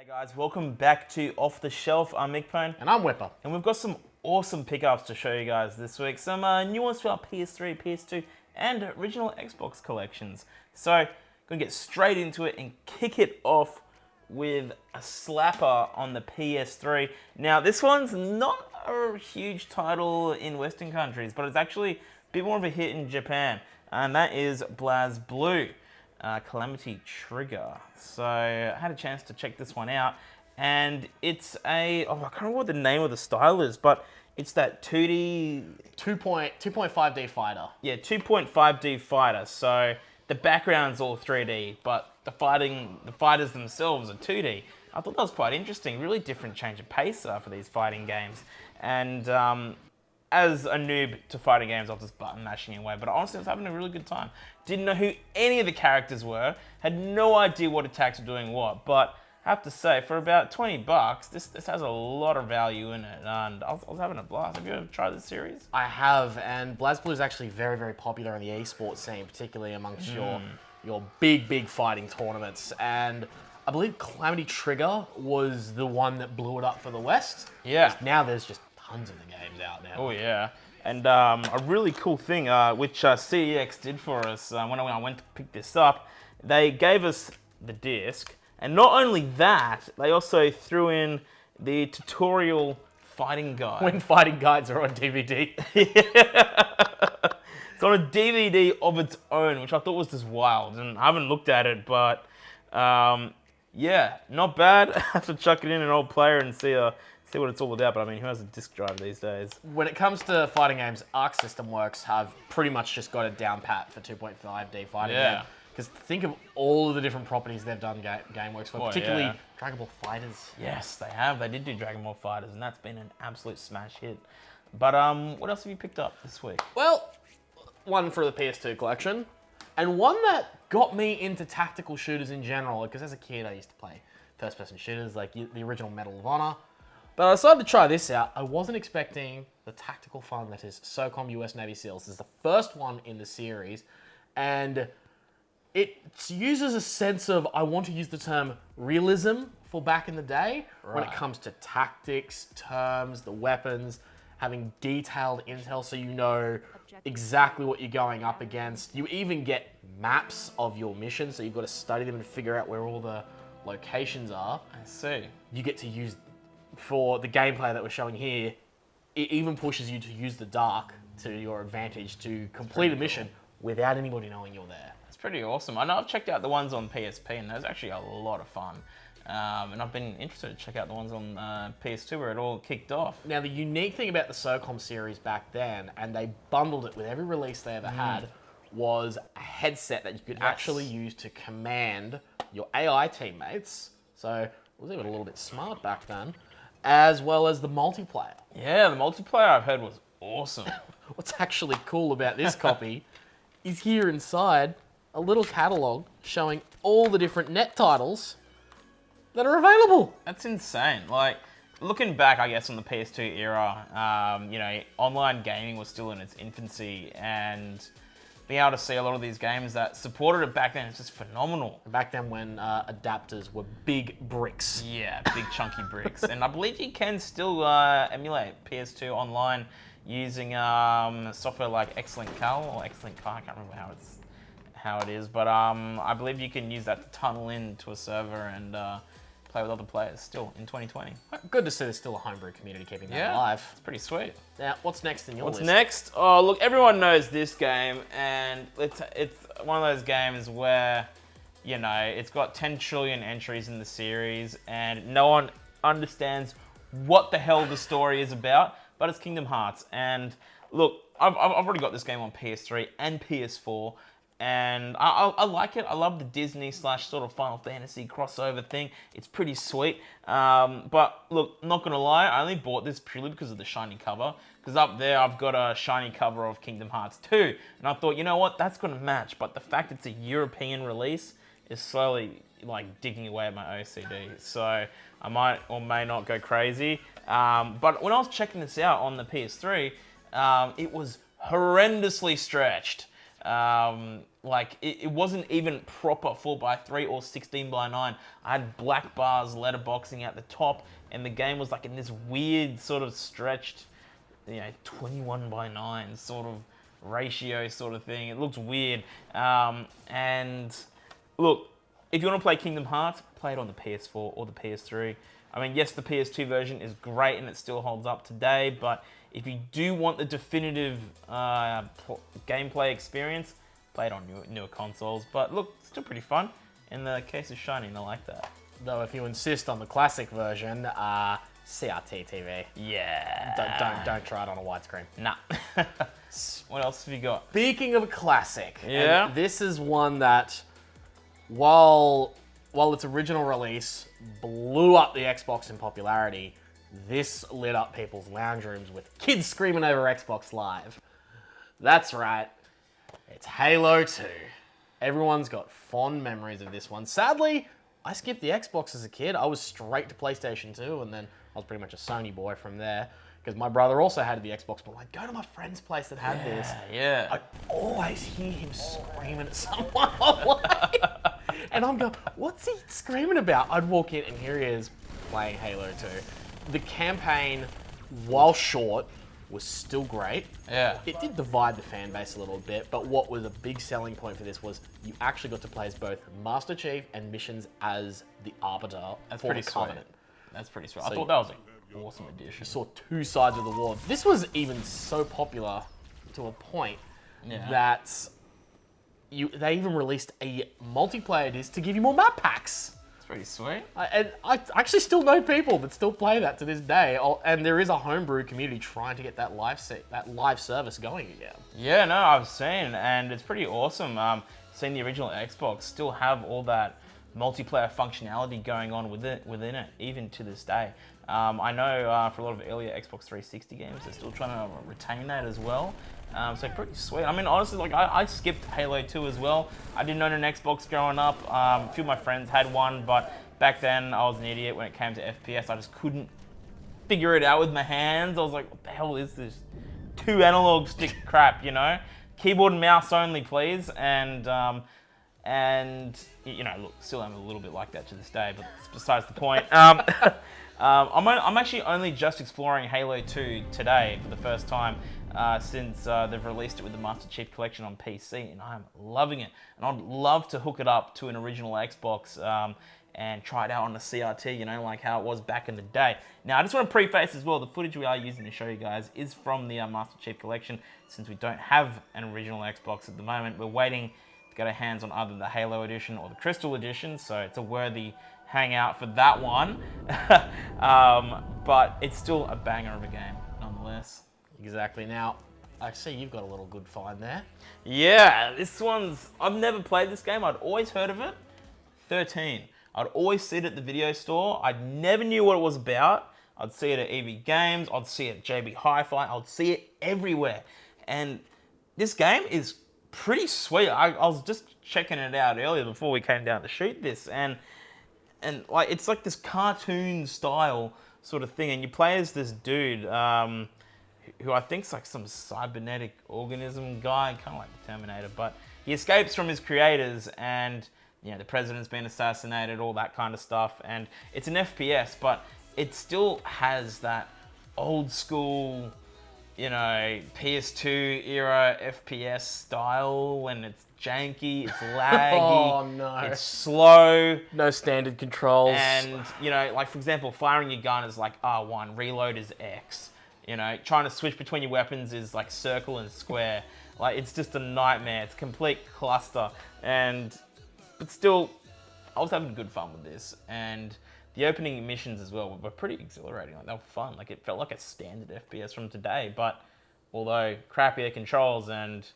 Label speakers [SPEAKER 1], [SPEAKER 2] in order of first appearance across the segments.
[SPEAKER 1] G'day guys, welcome back to Off the Shelf. I'm Mickpone.
[SPEAKER 2] And I'm Whipper.
[SPEAKER 1] And we've got some awesome pickups to show you guys this week. Some new ones for our PS3, PS2 and original Xbox collections. So, gonna get straight into it and kick it off with a slapper on the PS3. Now, this one's not a huge title in Western countries, but it's actually a bit more of a hit in Japan. And that is BlazBlue. Calamity trigger. So I had a chance to check this one out, and it's I can't remember what the name of the style is, but it's that 2D
[SPEAKER 2] 2.5D fighter.
[SPEAKER 1] Yeah, 2.5D fighter. So the background's all 3D, but the fighters themselves are 2D. I thought that was quite interesting. Really different change of pace for these fighting games, and as a noob to fighting games, I was just button mashing away, but honestly, I was having a really good time. Didn't know who any of the characters were, had no idea what attacks were doing what, but I have to say, for about $20, this has a lot of value in it, and I was having a blast. Have you ever tried this series?
[SPEAKER 2] I have, and BlazBlue is actually very, very popular in the esports scene, particularly amongst your big fighting tournaments. And I believe Calamity Trigger was the one that blew it up for the West.
[SPEAKER 1] Yeah.
[SPEAKER 2] Now there's just tons of the games out now.
[SPEAKER 1] Oh yeah. And a really cool thing, which CEX did for us when I went to pick this up, they gave us the disc, and not only that, they also threw in the tutorial fighting guide.
[SPEAKER 2] When fighting guides are on DVD.
[SPEAKER 1] It's on a DVD of its own, which I thought was just wild, and I haven't looked at it, but yeah, not bad. I have to chuck it in an old player and see what it's all about. But I mean, who has a disc drive these days?
[SPEAKER 2] When it comes to fighting games, Arc System Works have pretty much just got it down pat for 2.5D fighting game. Because think of all of the different properties they've done GameWorks for, particularly Dragon Ball Fighters.
[SPEAKER 1] Yes, they have. They did do Dragon Ball Fighters, and that's been an absolute smash hit. But what else have you picked up this week?
[SPEAKER 2] Well, one for the PS2 collection, and one that got me into tactical shooters in general, because as a kid I used to play first-person shooters, like the original Medal of Honor. But I decided to try this out. I wasn't expecting the tactical fun that is SOCOM US Navy SEALs. This is the first one in the series, and it uses a sense of, I want to use the term realism for back in the day, when it comes to tactics, terms, the weapons, having detailed intel so you know exactly what you're going up against. You even get maps of your mission, so you've got to study them and figure out where all the locations are.
[SPEAKER 1] I see.
[SPEAKER 2] You get to use, for the gameplay that we're showing here, it even pushes you to use the dark to your advantage to complete a mission without anybody knowing you're there.
[SPEAKER 1] It's pretty awesome. I know I've checked out the ones on PSP, and those actually a lot of fun. And I've been interested to check out the ones on PS2 where it all kicked off.
[SPEAKER 2] Now, the unique thing about the SOCOM series back then, and they bundled it with every release they ever had, was a headset that you could actually use to command your AI teammates. So it was even a little bit smart back then, as well as the multiplayer.
[SPEAKER 1] Yeah, the multiplayer I've heard was awesome.
[SPEAKER 2] What's actually cool about this copy is here inside a little catalog showing all the different net titles that are available.
[SPEAKER 1] That's insane. Like, looking back, I guess, on the PS2 era, you know, online gaming was still in its infancy, and being able to see a lot of these games that supported it back then is just phenomenal.
[SPEAKER 2] Back then when adapters were big bricks.
[SPEAKER 1] Yeah, big chunky bricks. And I believe you can still emulate PS2 online using software like Excellent Cal or Excellent Car. I can't remember how it is, but I believe you can use that to tunnel into a server and play with other players still in 2020.
[SPEAKER 2] Good to see there's still a homebrew community keeping that alive.
[SPEAKER 1] It's pretty sweet.
[SPEAKER 2] Now, what's next in your list?
[SPEAKER 1] What's next? Oh, look, everyone knows this game, and it's one of those games where, you know, it's got 10 trillion entries in the series, and no one understands what the hell the story is about, but it's Kingdom Hearts. And look, I've already got this game on PS3 and PS4, and I like it. I love the Disney / sort of Final Fantasy crossover thing. It's pretty sweet. But look, not gonna lie, I only bought this purely because of the shiny cover. Because up there, I've got a shiny cover of Kingdom Hearts 2. And I thought, you know what, that's gonna match. But the fact it's a European release is slowly like digging away at my OCD. So I might or may not go crazy. But when I was checking this out on the PS3, it was horrendously stretched. Like, it wasn't even proper 4x3 or 16x9. I had black bars letterboxing at the top, and the game was like in this weird sort of stretched, 21x9 sort of ratio sort of thing. It looks weird. And look, if you want to play Kingdom Hearts, play it on the PS4 or the PS3. I mean, yes, the PS2 version is great and it still holds up today, but if you do want the definitive gameplay experience, play it on newer consoles. But look, it's still pretty fun. In the case of Shining, I like that.
[SPEAKER 2] Though if you insist on the classic version, CRT TV.
[SPEAKER 1] Yeah.
[SPEAKER 2] Don't try it on a widescreen.
[SPEAKER 1] Nah. What else have you got?
[SPEAKER 2] Speaking of a classic,
[SPEAKER 1] Yeah.
[SPEAKER 2] and this is one that, while its original release blew up the Xbox in popularity, this lit up people's lounge rooms with kids screaming over Xbox Live. That's right, it's Halo 2. Everyone's got fond memories of this one. Sadly, I skipped the Xbox as a kid. I was straight to PlayStation 2, and then I was pretty much a Sony boy from there. Because my brother also had the Xbox, but I'd go to my friend's place that had this.
[SPEAKER 1] Yeah.
[SPEAKER 2] I'd always hear him screaming at someone. And I'm going, what's he screaming about? I'd walk in and here he is playing Halo 2. The campaign, while short, was still great.
[SPEAKER 1] Yeah.
[SPEAKER 2] It did divide the fan base a little bit, but what was a big selling point for this was you actually got to play as both Master Chief and missions as the Arbiter for the Covenant.
[SPEAKER 1] That's pretty sweet.
[SPEAKER 2] So
[SPEAKER 1] I thought that was an awesome addition.
[SPEAKER 2] You saw two sides of the war. This was even so popular to a point that they even released a multiplayer disc to give you more map packs.
[SPEAKER 1] It's pretty sweet.
[SPEAKER 2] And I actually still know people that still play that to this day. And there is a homebrew community trying to get that live service going again.
[SPEAKER 1] Yeah, no, I've seen, and it's pretty awesome. Seeing the original Xbox still have all that multiplayer functionality going on within it, even to this day. I know for a lot of earlier Xbox 360 games, they're still trying to retain that as well. So pretty sweet. I mean, honestly, like I skipped Halo 2 as well. I didn't own an Xbox growing up. A few of my friends had one, but back then I was an idiot when it came to FPS. I just couldn't figure it out with my hands. I was like, what the hell is this? 2 analog stick crap, Keyboard and mouse only, please. And look, still am a little bit like that to this day, but it's besides the point. I'm actually only just exploring Halo 2 today for the first time since they've released it with the Master Chief Collection on PC, and I'm loving it. And I'd love to hook it up to an original Xbox and try it out on the CRT, like how it was back in the day. Now, I just want to preface as well, the footage we are using to show you guys is from the Master Chief Collection. Since we don't have an original Xbox at the moment, we're waiting to get our hands on either the Halo Edition or the Crystal Edition, so it's a worthy hangout for that one. But it's still a banger of a game, nonetheless.
[SPEAKER 2] Exactly. Now, I see you've got a little good find there.
[SPEAKER 1] Yeah, I've never played this game. I'd always heard of it. 13. I'd always see it at the video store. I never knew what it was about. I'd see it at EB Games. I'd see it at JB Hi-Fi. I'd see it everywhere. And this game is pretty sweet. I was just checking it out earlier before we came down to shoot this, and like it's like this cartoon style sort of thing, and you play as this dude who I think's like some cybernetic organism guy, kind of like the Terminator, but he escapes from his creators, and the president's been assassinated, all that kind of stuff, and it's an FPS, but it still has that old school, PS2 era FPS style, and it's janky, it's laggy,
[SPEAKER 2] oh no,
[SPEAKER 1] it's slow,
[SPEAKER 2] no standard controls,
[SPEAKER 1] and like for example, firing your gun is like R1, reload is X. Trying to switch between your weapons is like circle and square. Like it's just a nightmare. It's a complete cluster, but still, I was having good fun with this, and the opening missions as well were pretty exhilarating. Like they were fun. Like it felt like a standard FPS from today, but although crappier controls and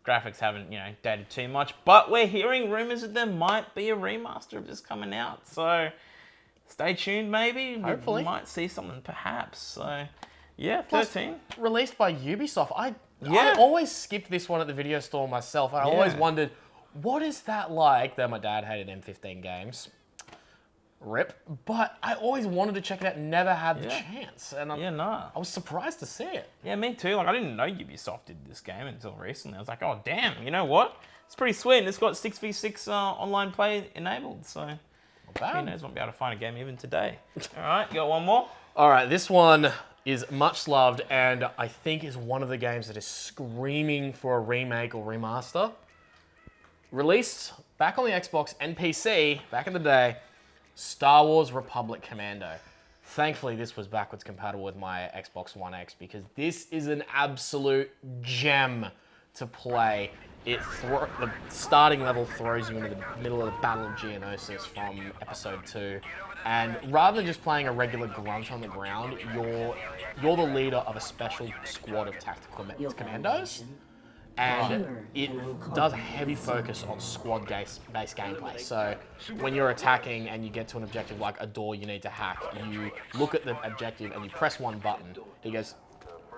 [SPEAKER 1] graphics haven't, dated too much. But we're hearing rumors that there might be a remaster of this coming out, so stay tuned. Maybe
[SPEAKER 2] hopefully
[SPEAKER 1] we might see something, perhaps. So yeah, 13.
[SPEAKER 2] Plus, released by Ubisoft. I always skipped this one at the video store myself. I always wondered, what is that like? Though my dad hated M15 games. rip. But I always wanted to check it out, never had the
[SPEAKER 1] Yeah.
[SPEAKER 2] chance. And
[SPEAKER 1] Yeah, nah.
[SPEAKER 2] I was surprised to see it.
[SPEAKER 1] Yeah, me too. Like, I didn't know Ubisoft did this game until recently. I was like, oh, damn, you know what? It's pretty sweet, and it's got 6v6 online play enabled, so
[SPEAKER 2] Not
[SPEAKER 1] who
[SPEAKER 2] bad.
[SPEAKER 1] knows, won't be able to find a game even today. All right, you got one more?
[SPEAKER 2] All right, this one is much loved, and I think is one of the games that is screaming for a remake or remaster. Released back on the Xbox and PC back in the day, Star Wars Republic Commando. Thankfully, this was backwards compatible with my Xbox One X because this is an absolute gem to play. The starting level throws you into the middle of the Battle of Geonosis from Episode 2. And rather than just playing a regular grunt on the ground, you're the leader of a special squad of tactical commandos. And it does a heavy focus on squad-based gameplay. So when you're attacking and you get to an objective like a door you need to hack, you look at the objective and you press one button. He goes,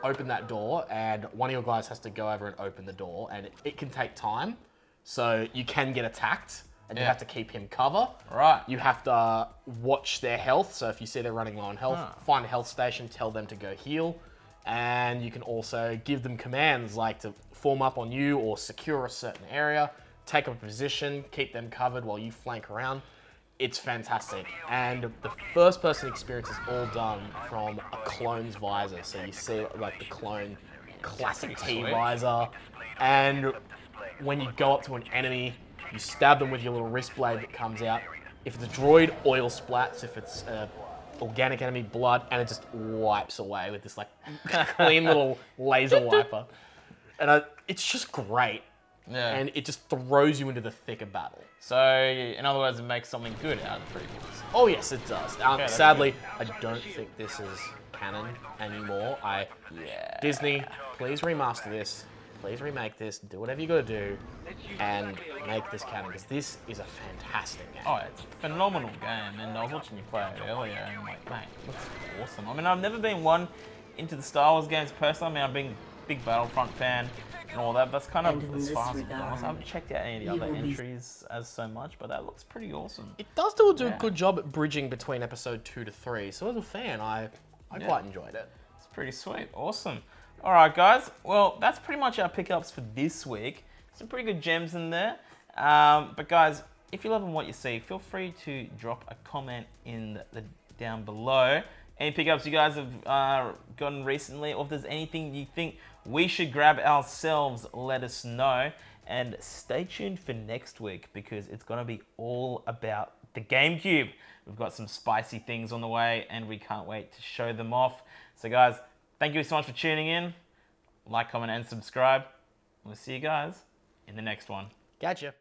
[SPEAKER 2] open that door, and one of your guys has to go over and open the door, and it can take time. So you can get attacked, and you have to keep him cover.
[SPEAKER 1] Right.
[SPEAKER 2] You have to watch their health. So if you see they're running low on health, find a health station, tell them to go heal. And you can also give them commands like to form up on you or secure a certain area, take up a position, keep them covered while you flank around. It's fantastic. And the first person experience is all done from a clone's visor. So you see like the clone classic T visor. And when you go up to an enemy, you stab them with your little wrist blade that comes out. If it's a droid, oil splats. If it's organic enemy, blood, and it just wipes away with this like clean little laser wiper. And it's just great.
[SPEAKER 1] Yeah.
[SPEAKER 2] And it just throws you into the thick of battle.
[SPEAKER 1] So, in other words, it makes something good out of the previous.
[SPEAKER 2] Oh yes, it does. Sadly, I don't think this is canon anymore. Disney, please remaster this. Please remake this. Do whatever you gotta do, and make this canon because this is a fantastic game.
[SPEAKER 1] Oh, it's a phenomenal game, and I was watching you play it earlier, and I'm like, mate, looks awesome. I mean, I've never been one into the Star Wars games personally. I mean, I've been a big Battlefront fan and all that, but that's kind of as far as I've gone. I haven't checked out any of the other entries as so much, but that looks pretty awesome.
[SPEAKER 2] It does do a good job at bridging between episode 2 to 3. So as a fan, I quite enjoyed it.
[SPEAKER 1] It's pretty sweet. Awesome. All right, guys. Well, that's pretty much our pickups for this week. Some pretty good gems in there. But guys, if you're loving what you see, feel free to drop a comment in the down below. Any pickups you guys have gotten recently, or if there's anything you think we should grab ourselves, let us know. And stay tuned for next week because it's going to be all about the GameCube. We've got some spicy things on the way and we can't wait to show them off. So guys, thank you so much for tuning in. Like, comment, and subscribe. We'll see you guys in the next one.
[SPEAKER 2] Gotcha.